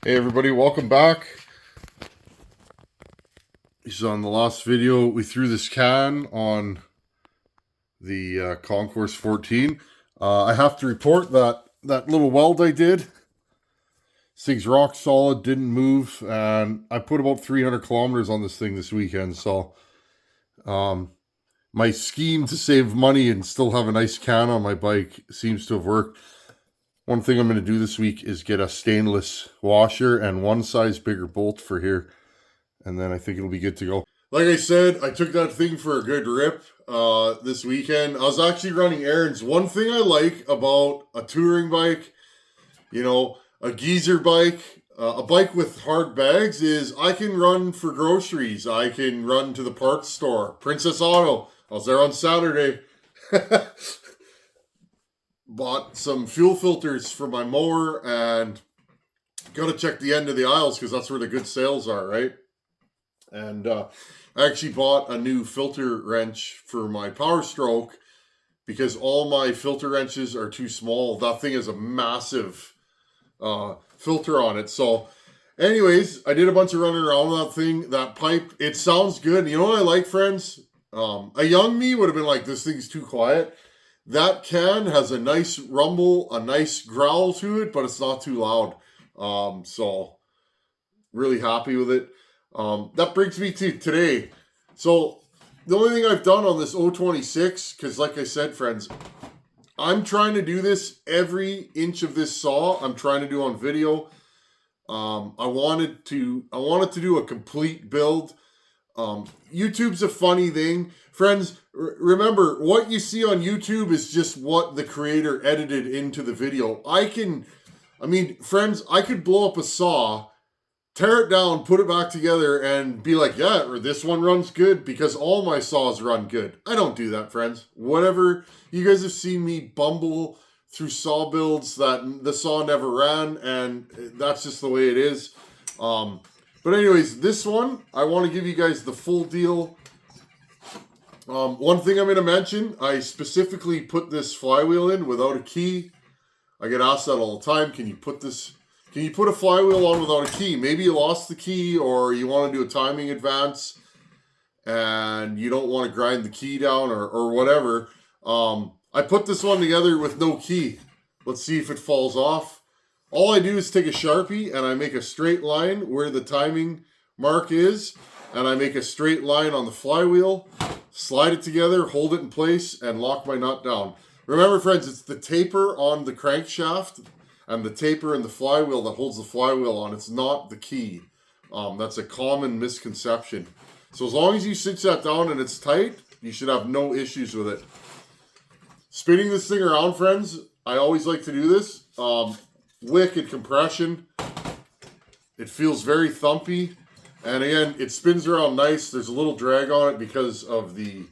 Hey everybody, welcome back. So on the last video, we threw this can on the Concourse 14. I have to report that that little weld I did, this thing's rock solid, didn't move, and I put about 300 kilometers on this thing this weekend. So my scheme to save money and still have a nice can on my bike seems to have worked. One thing I'm going to do this week is get a stainless washer and one size bigger bolt for here, and then I think it'll be good to go. Like I said, I took that thing for a good rip this weekend. I was actually running errands. One thing I like about a touring bike, a geezer bike, a bike with hard bags, is I can run for groceries. I can run to the parts store. Princess Auto. I was there on Saturday. Bought some fuel filters for my mower and got to check the end of the aisles because that's where the good sales are, right? And I actually bought a new filter wrench for my Power Stroke because all my filter wrenches are too small. That thing has a massive filter on it. So anyways, I did a bunch of running around with that thing. That pipe, it sounds good. You know what I like, friends? A young me would have been like, this thing's too quiet. That can has a nice rumble, a nice growl to it, but it's not too loud. So really happy with it. That brings me to today. So the only thing I've done on this 026, because like I said, friends, I'm trying to do this every inch of this saw. I'm trying to do on video. I wanted to do a complete build. YouTube's a funny thing. Friends, remember, what you see on YouTube is just what the creator edited into the video. Friends, I could blow up a saw, tear it down, put it back together, and be like, yeah, or this one runs good because all my saws run good. I don't do that, friends. Whatever, you guys have seen me bumble through saw builds that the saw never ran, and that's just the way it is. But anyways, this one, I want to give you guys the full deal. One thing I'm going to mention, I specifically put this flywheel in without a key. I get asked that all the time. Can you put a flywheel on without a key? Maybe you lost the key or you want to do a timing advance and you don't want to grind the key down or whatever. I put this one together with no key. Let's see if it falls off. All I do is take a Sharpie and I make a straight line where the timing mark is, and I make a straight line on the flywheel, slide it together, hold it in place, and lock my nut down. Remember, friends, it's the taper on the crankshaft and the taper in the flywheel that holds the flywheel on. It's not the key. That's a common misconception. So as long as you cinch that down and it's tight, you should have no issues with it. Spinning this thing around, friends, I always like to do this. Wicked compression. It feels very thumpy. And again, it spins around nice. There's a little drag on it because of the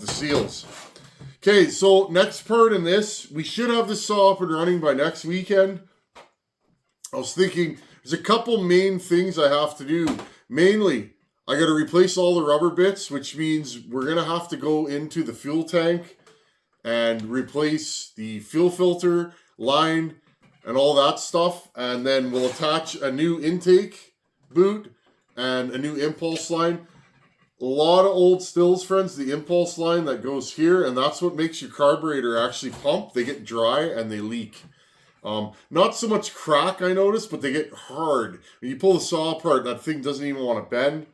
seals. Okay, so next part in this, we should have this saw up and running by next weekend. I was thinking, there's a couple main things I have to do. Mainly, I got to replace all the rubber bits, which means we're going to have to go into the fuel tank and replace the fuel filter, line, and all that stuff. And then we'll attach a new intake boot and a new impulse line. A lot of old stills, friends, the impulse line that goes here, and that's what makes your carburetor actually pump. They get dry and they leak. Not so much crack, I noticed, but they get hard. When you pull the saw apart, that thing doesn't even want to bend.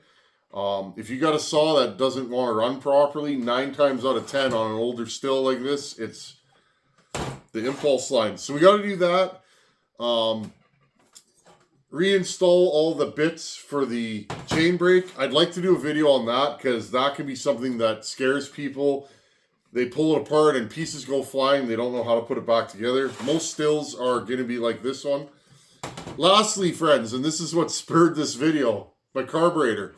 If you got a saw that doesn't want to run properly, 9 times out of 10 on an older still like this, it's the impulse line. So we got to do that. Reinstall all the bits for the chain brake. I'd like to do a video on that because that can be something that scares people. They pull it apart and pieces go flying. They don't know how to put it back together. Most stills are going to be like this one. Lastly, friends, and this is what spurred this video, my carburetor.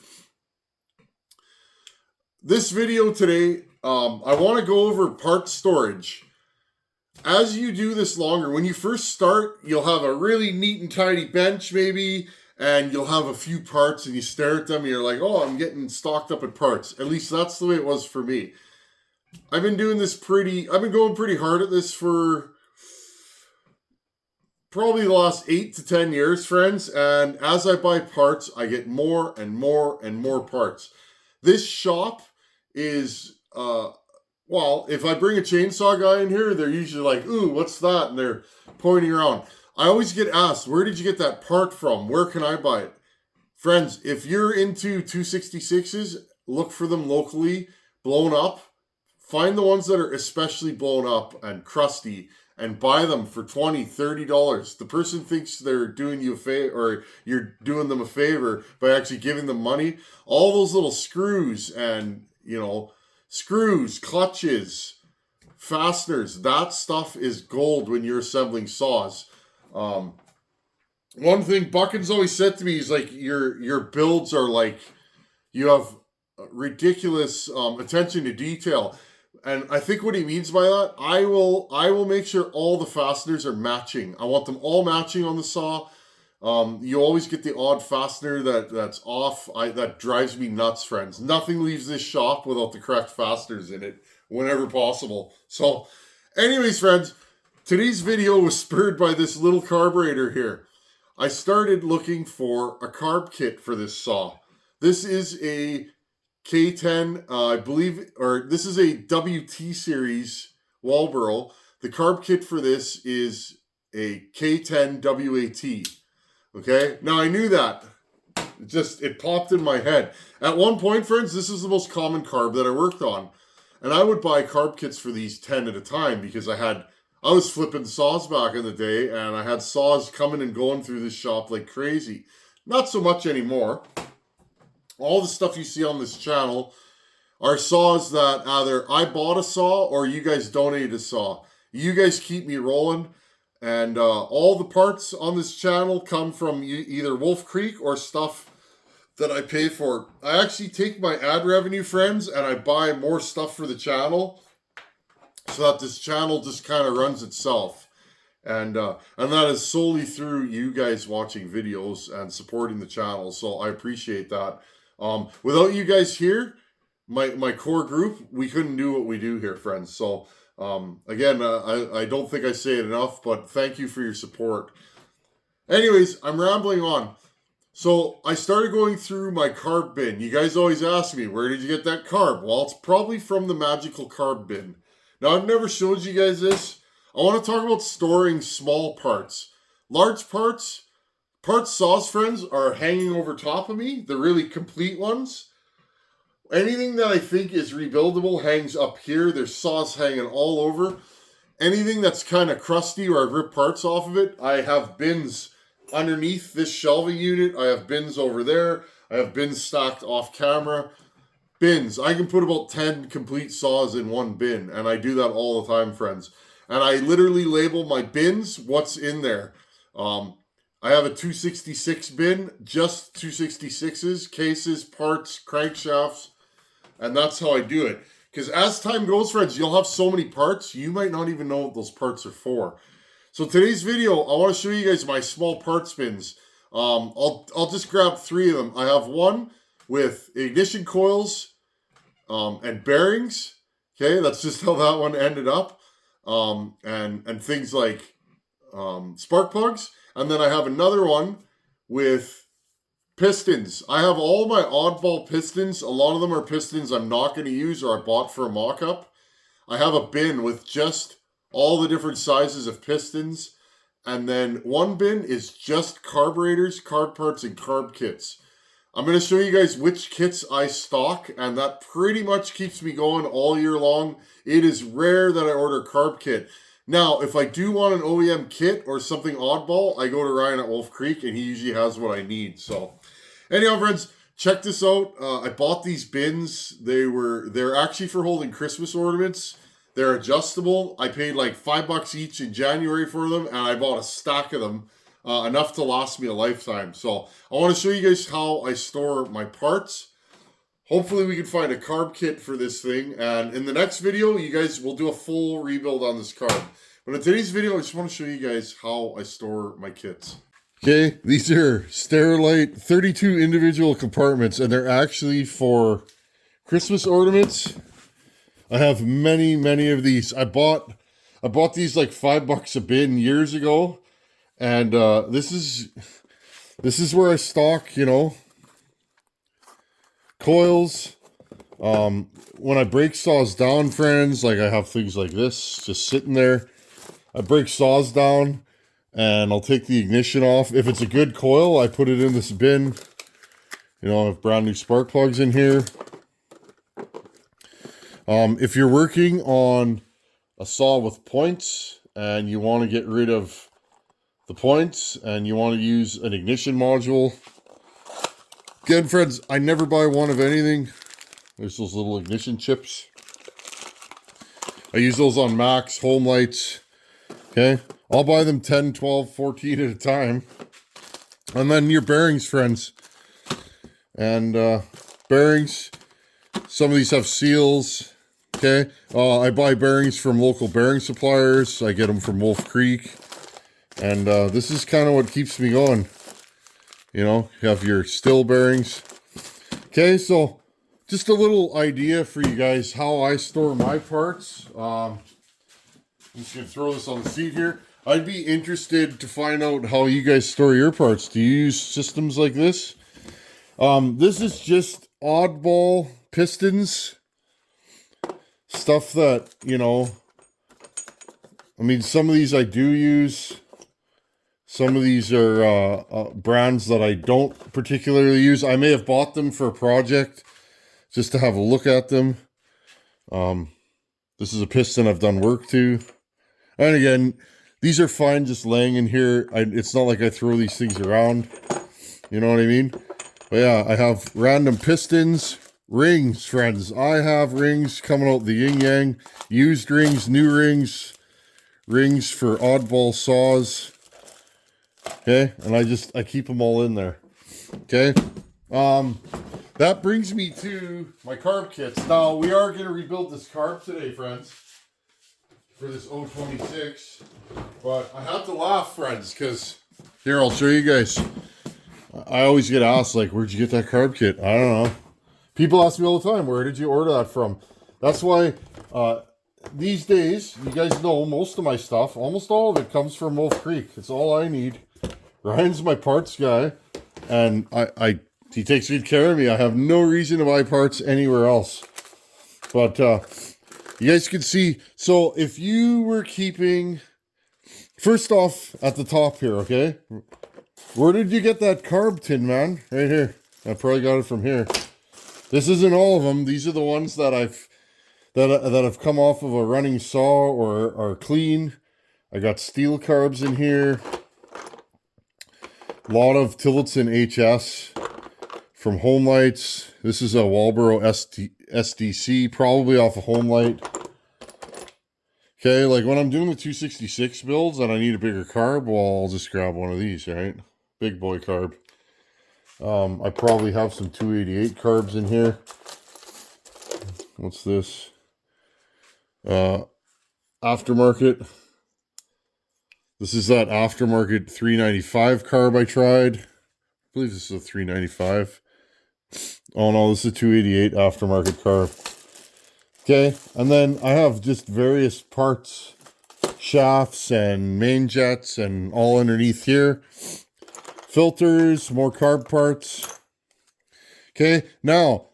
This video today, I want to go over part storage. As you do this longer, when you first start, you'll have a really neat and tidy bench maybe, and you'll have a few parts and you stare at them and you're like, oh, I'm getting stocked up at parts. At least that's the way it was for me. I've been going pretty hard at this for probably the last 8 to 10 years, friends. And as I buy parts, I get more and more and more parts. This shop is, well, if I bring a chainsaw guy in here, they're usually like, ooh, what's that? And they're pointing around. I always get asked, where did you get that part from? Where can I buy it? Friends, if you're into 266s, look for them locally, blown up. Find the ones that are especially blown up and crusty and buy them for $20, $30. The person thinks they're doing you a favor, or you're doing them a favor by actually giving them money. All those little screws and, screws, clutches, fasteners, that stuff is gold when you're assembling saws. One thing Buchan's always said to me is like, your builds are like, you have ridiculous attention to detail. And I think what he means by that, I will make sure all the fasteners are matching. I want them all matching on the saw. You always get the odd fastener that's off. That drives me nuts, friends. Nothing leaves this shop without the correct fasteners in it whenever possible. So, anyways, friends, today's video was spurred by this little carburetor here. I started looking for a carb kit for this saw. This is a K10, I believe, or this is a WT series wall burl. The carb kit for this is a K10 WAT. Okay, now I knew that. It popped in my head. At one point, friends, this is the most common carb that I worked on. And I would buy carb kits for these 10 at a time because I was flipping saws back in the day, and I had saws coming and going through this shop like crazy. Not so much anymore. All the stuff you see on this channel are saws that either I bought a saw or you guys donated a saw. You guys keep me rolling, and all the parts on this channel come from either Wolf Creek or stuff that I pay for. I actually take my ad revenue, friends, and I buy more stuff for the channel so that this channel just kind of runs itself. And that is solely through you guys watching videos and supporting the channel. So I appreciate that. Without you guys here, my core group, we couldn't do what we do here, friends. So, again, I don't think I say it enough, but thank you for your support. Anyways, I'm rambling on. So I started going through my carb bin. You guys always ask me, where did you get that carb? Well, it's probably from the magical carb bin. Now, I've never showed you guys this. I want to talk about storing small parts. Large parts saws, friends, are hanging over top of me, the really complete ones. Anything that I think is rebuildable hangs up here. There's saws hanging all over. Anything that's kind of crusty or I've ripped parts off of it, I have bins underneath this shelving unit. I have bins over there. I have bins stacked off camera. Bins. I can put about 10 complete saws in one bin, and I do that all the time, friends. And I literally label my bins what's in there. I have a 266 bin, just 266s, cases, parts, crankshafts, and that's how I do it. Because as time goes, friends, you'll have so many parts, you might not even know what those parts are for. So today's video, I want to show you guys my small parts bins. I'll just grab 3 of them. I have one with ignition coils and bearings. Okay, that's just how that one ended up. And things like spark plugs. And then I have another one with pistons. I have all my oddball pistons. A lot of them are pistons I'm not going to use or I bought for a mock-up. I have a bin with just all the different sizes of pistons. And then one bin is just carburetors, carb parts, and carb kits. I'm going to show you guys which kits I stock, and that pretty much keeps me going all year long. It is rare that I order a carb kit. Now, if I do want an OEM kit or something oddball, I go to Ryan at Wolf Creek, and he usually has what I need. So, anyhow, friends, check this out. I bought these bins. They're actually for holding Christmas ornaments. They're adjustable. I paid like $5 each in January for them, and I bought a stack of them, enough to last me a lifetime. So, I want to show you guys how I store my parts. Hopefully we can find a carb kit for this thing. And in the next video, you guys will do a full rebuild on this carb. But in today's video, I just want to show you guys how I store my kits. Okay, these are Sterilite 32 individual compartments, and they're actually for Christmas ornaments. I have many of these. I bought these like $5 a bin years ago. And this is where I stock, you know, coils. When I break saws down, friends, like I have things like this just sitting there. I break saws down and I'll take the ignition off. If it's a good coil, I put it in this bin. You know, I have brand new spark plugs in here. If you're working on a saw with points and you want to get rid of the points and you want to use an ignition module, again, friends, I never buy one of anything. There's those little ignition chips. I use those on Max, home lights. Okay, I'll buy them 10, 12, 14 at a time. And then your bearings, friends. And bearings, some of these have seals. Okay, I buy bearings from local bearing suppliers. I get them from Wolf Creek. And this is kind of what keeps me going. You know, you have your still bearings. Okay, so just a little idea for you guys how I store my parts. I'm just going to throw this on the seat here. I'd be interested to find out how you guys store your parts. Do you use systems like this? This is just oddball pistons. Stuff that, you know, I mean, some of these I do use. Some of these are brands that I don't particularly use. I may have bought them for a project just to have a look at them. This is a piston I've done work to. And again, these are fine just laying in here. It's not like I throw these things around. You know what I mean? But yeah, I have random pistons. Rings, friends. I have rings coming out the yin-yang. Used rings, new rings. Rings for oddball saws. Okay, and I keep them all in there. Okay, that brings me to my carb kits. Now, we are going to rebuild this carb today, friends, for this 026. But I have to laugh, friends, because here, I'll show you guys. I always get asked, like, where'd you get that carb kit? I don't know. People ask me all the time, where did you order that from? That's why these days, you guys know most of my stuff, almost all of it comes from Wolf Creek. It's all I need. Ryan's my parts guy, and he takes good care of me. I have no reason to buy parts anywhere else. But you guys can see, so if you were keeping, first off, at the top here, okay? Where did you get that carb, Tinman? Right here. I probably got it from here. This isn't all of them. These are the ones that have come off of a running saw or are clean. I got steel carbs in here. A lot of Tillotson HS from Home Lights. This is a Walboro SDC, probably off a Home Light. Okay, like when I'm doing the 266 builds and I need a bigger carb, well, I'll just grab one of these, right? Big boy carb. I probably have some 288 carbs in here. What's this? Aftermarket. This is that aftermarket 395 carb I tried. I believe this is a 395. Oh no, this is a 288 aftermarket carb. Okay, and then I have just various parts, shafts and main jets and all underneath here. Filters, more carb parts. Okay, now,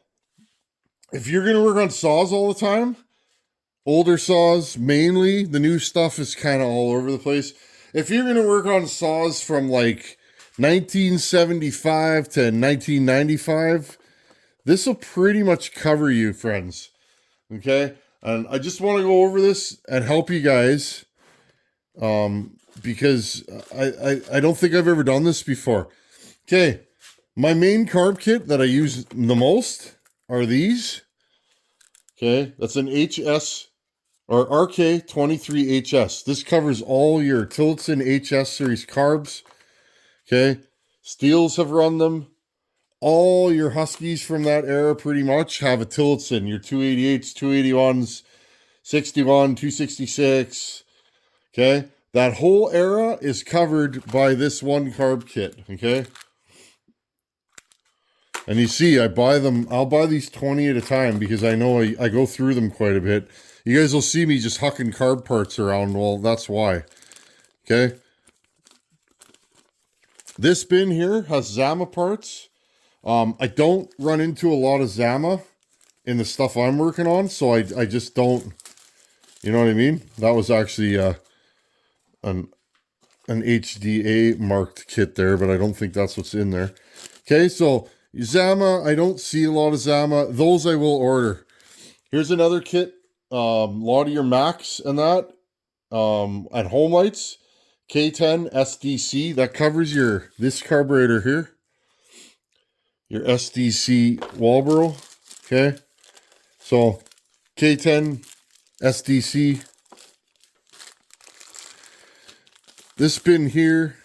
if you're going to work on saws all the time, older saws mainly, the new stuff is kind of all over the place. If you're going to work on saws from like 1975 to 1995, this will pretty much cover you, friends. Okay? And I just want to go over this and help you guys because I don't think I've ever done this before. Okay, my main carb kit that I use the most are these. Okay, that's an HS or RK23HS. This covers all your Tillotson HS series carbs. Okay, Steels have run them. All your Huskies from that era pretty much have a Tillotson. Your 288s, 281s, 61, 266. Okay, that whole era is covered by this one carb kit. Okay, and you see, I buy them. I'll buy these 20 at a time because I know I go through them quite a bit. You guys will see me just hucking carb parts around. Well, that's why. Okay. This bin here has Zama parts. I don't run into a lot of Zama in the stuff I'm working on, so I just don't, you know what I mean? That was actually an HDA marked kit there, but I don't think that's what's in there. Okay, so Zama, I don't see a lot of Zama. Those I will order. Here's another kit. A lot of your Max and that. At home lights. K10 SDC. That covers this carburetor here. Your SDC Walbro. Okay. So K10 SDC. This bin here,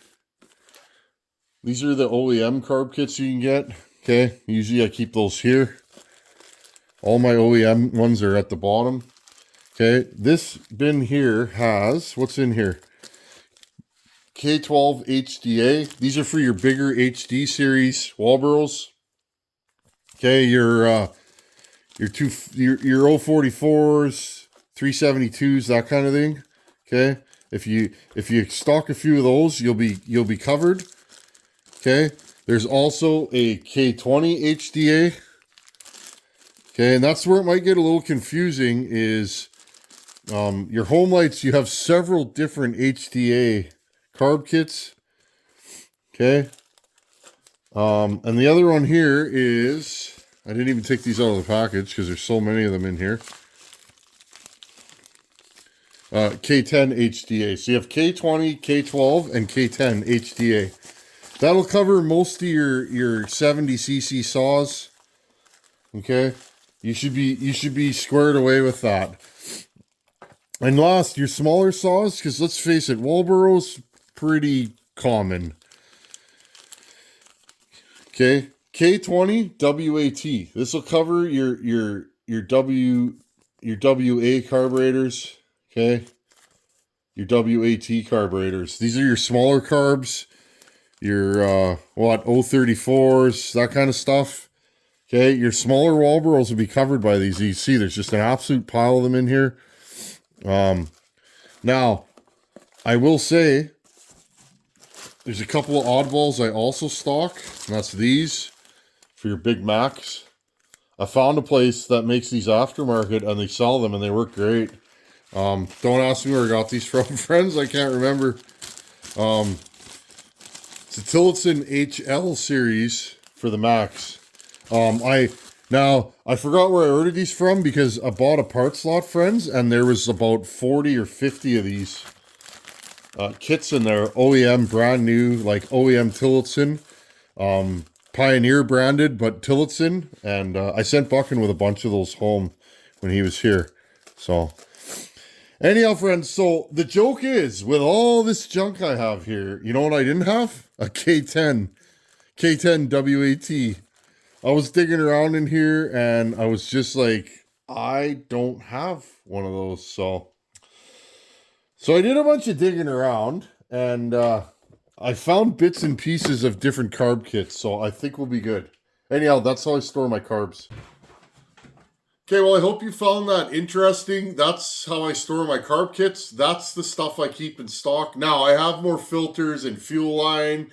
these are the OEM carb kits you can get. Okay, usually I keep those here. All my OEM ones are at the bottom. Okay, this bin here has, what's in here? K12 HDA. These are for your bigger HD series Walbros. Okay, your 044s, 372s, that kind of thing. Okay. If you stock a few of those, you'll be covered. Okay. There's also a K20 HDA. Okay, and that's where it might get a little confusing is your home lights, you have several different HDA carb kits. Okay. And the other one here is, I didn't even take these out of the package because there's so many of them in here. K10 HDA. So you have K20, K12, and K10 HDA. That'll cover most of your 70cc saws. Okay, you should be squared away with that. And last, your smaller saws, because let's face it, Walboro's pretty common. Okay, K20 WAT. This will cover your WA carburetors. Okay, your WAT carburetors. These are your smaller carbs, your 034s, that kind of stuff. Okay, your smaller Walboros will be covered by these. You see, there's just an absolute pile of them in here. Now, I will say, there's a couple of oddballs I also stock, and that's these for your Big Macs. I found a place that makes these aftermarket, and they sell them, and they work great. Don't ask me where I got these from, friends. I can't remember. It's a Tillotson HL series for the Max. I forgot where I ordered these from because I bought a parts lot, friends, and there was about 40 or 50 of these kits in there. OEM, brand new, like OEM Tillotson. Pioneer branded, but Tillotson. And I sent Buckin with a bunch of those home when he was here. So anyhow, friends, so the joke is, with all this junk I have here, you know what I didn't have? A K10 WAT. I was digging around in here, and I was just like, I don't have one of those. So I did a bunch of digging around, and I found bits and pieces of different carb kits, so I think we'll be good. Anyhow, that's how I store my carbs. Okay, well, I hope you found that interesting. That's how I store my carb kits. That's the stuff I keep in stock. Now, I have more filters and fuel line,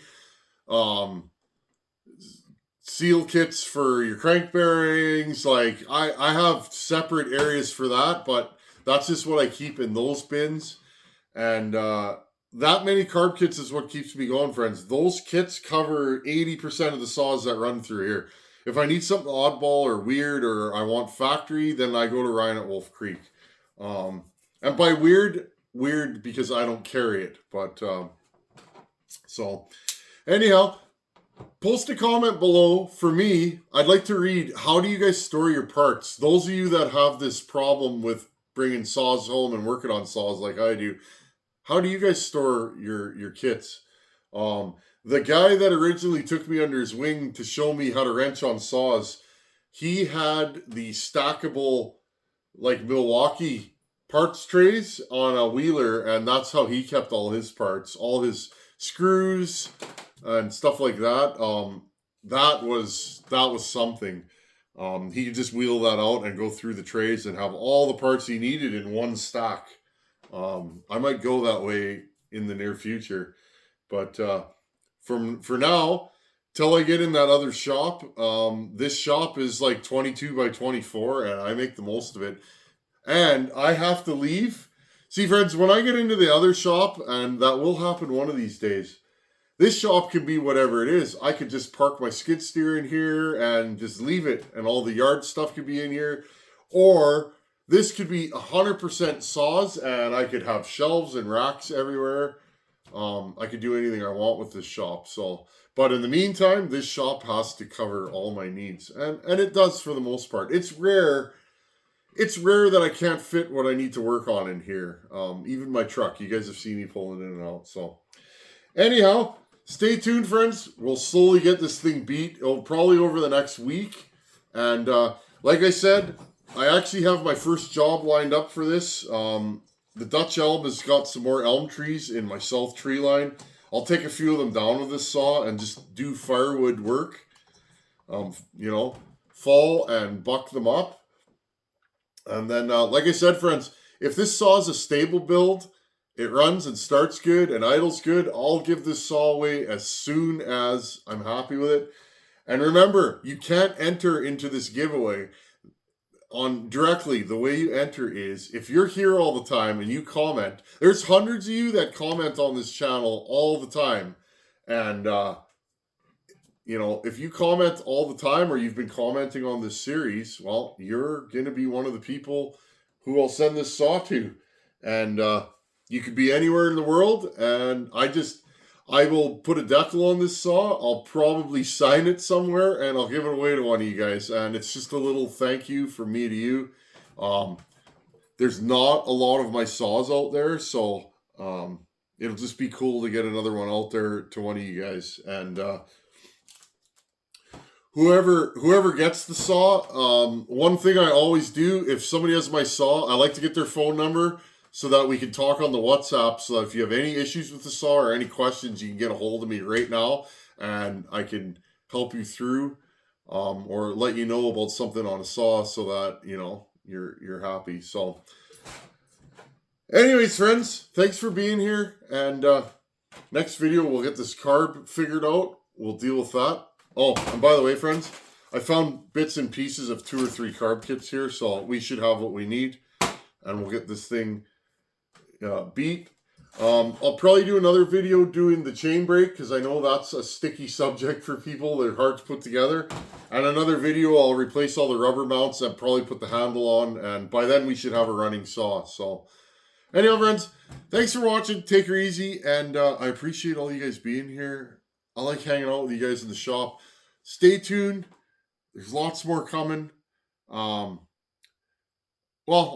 seal kits for your crank bearings. Like, I have separate areas for that, but that's just what I keep in those bins. And that many carb kits is what keeps me going, friends. Those kits cover 80% of the saws that run through here. If I need something oddball or weird or I want factory, then I go to Ryan at Wolf Creek. And by weird because I don't carry it. But so anyhow, post a comment below. For me, I'd like to read, how do you guys store your parts? Those of you that have this problem with bringing saws home and working on saws like I do, how do you guys store your kits? The guy that originally took me under his wing to show me how to wrench on saws, he had the stackable, like, Milwaukee parts trays on a wheeler, and that's how he kept all his parts, all his screws and stuff like that. That was something. He could just wheel that out and go through the trays and have all the parts he needed in one stack. I might go that way in the near future, but for now, till I get in that other shop. This shop is like 22 by 24, and I make the most of it. And I have to leave. See, friends, when I get into the other shop, and that will happen one of these days, this shop can be whatever it is. I could just park my skid steer in here and just leave it, and all the yard stuff could be in here. Or this could be 100% saws, and I could have shelves and racks everywhere. I could do anything I want with this shop. So, but in the meantime, this shop has to cover all my needs, and it does for the most part. It's rare. It's rare that I can't fit what I need to work on in here. Even my truck. You guys have seen me pulling in and out. So, anyhow, stay tuned, friends. We'll slowly get this thing beat. It'll probably over the next week. And like I said, I actually have my first job lined up for this. The Dutch elm has got some more elm trees in my south tree line. I'll take a few of them down with this saw and just do firewood work. You know, fall and buck them up. And then, like I said, friends, if this saw is a stable build, it runs and starts good and idles good, I'll give this saw away as soon as I'm happy with it. And remember, you can't enter into this giveaway on directly. The way you enter is, if you're here all the time and you comment, there's hundreds of you that comment on this channel all the time. And, you know, if you comment all the time, or you've been commenting on this series, well, you're going to be one of the people who I'll send this saw to. And you could be anywhere in the world, and I will put a decal on this saw. I'll probably sign it somewhere, and I'll give it away to one of you guys. And it's just a little thank you from me to you. There's not a lot of my saws out there, so it'll just be cool to get another one out there to one of you guys. And whoever gets the saw, one thing I always do, if somebody has my saw, I like to get their phone number so that we can talk on the WhatsApp, so that if you have any issues with the saw or any questions, you can get a hold of me right now, and I can help you through, or let you know about something on a saw, so that, you know, you're happy. So anyways, friends, thanks for being here, and next video we'll get this carb figured out. We'll deal with that. Oh, and by the way, friends, I found bits and pieces of 2 or 3 carb kits here, so we should have what we need, and we'll get this thing beat. I'll probably do another video doing the chain brake, because I know that's a sticky subject for people. They're hard to put together. And another video, I'll replace all the rubber mounts and probably put the handle on, and by then we should have a running saw. So anyhow, friends, thanks for watching. Take her easy, and I appreciate all you guys being here. I like hanging out with you guys in the shop. Stay tuned. There's lots more coming. Well,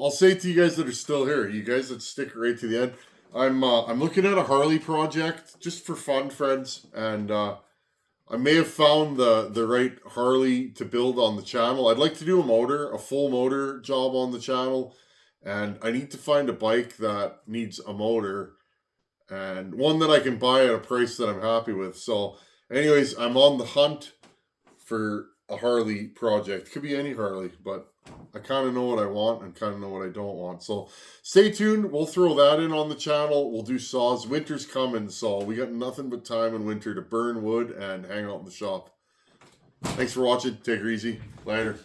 I'll say to you guys that are still here, you guys that stick right to the end, I'm looking at a Harley project just for fun, friends, and I may have found the right Harley to build on the channel. I'd like to do a full motor job on the channel, and I need to find a bike that needs a motor, and one that I can buy at a price that I'm happy with. So anyways, I'm on the hunt for a Harley project. Could be any Harley, but I kind of know what I want and kind of know what I don't want. So stay tuned. We'll throw that in on the channel. We'll do saws. Winter's coming, so we got nothing but time in winter to burn wood and hang out in the shop. Thanks for watching. Take her easy. Later.